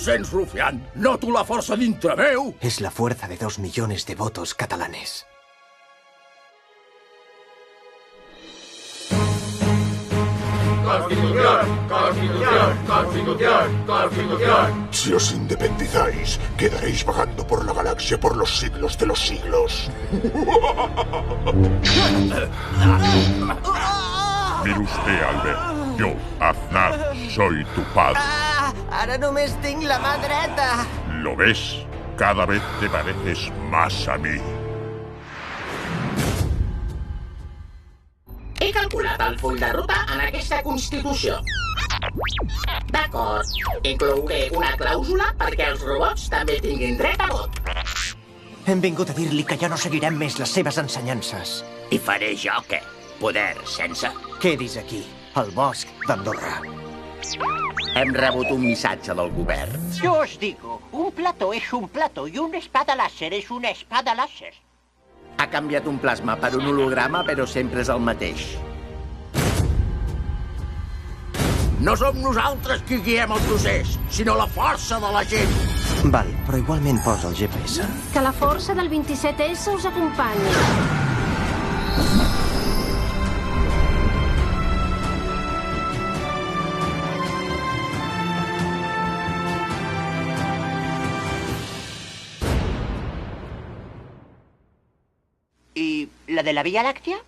sents, rufián? Noto la força dintre meu! Es la fuerza de 2 millones de votos catalanes. Constitución, Constitución, Constitución, Constitución. Si os independizáis, quedaréis vagando por la galaxia por los siglos de los siglos. Mire usted, Albert. Yo, Aznar, soy tu padre. Ara només tinc la mà dreta. ¿Lo ves? Cada vez te pareces más a mí. He calculat el full de ruta en aquesta Constitució. D'acord, inclouré una clàusula perquè els robots també tinguin dret a vot. Hem vingut a dir-li que ja no seguirem més les seves ensenyances. I faré jo què? Poder sense? Quedis aquí, al bosc d'Andorra. Hem rebut un missatge del govern. Yo os digo, un plato es un plato y una espada láser es una espada láser. Ha canviat un plasma per un holograma, però sempre és el mateix. No som nosaltres qui guiem el procés, sinó la força de la gent. Val, però igualment posa el GPS. Que la força del 27S us acompanyi. ¿Y la de la Vía Láctea?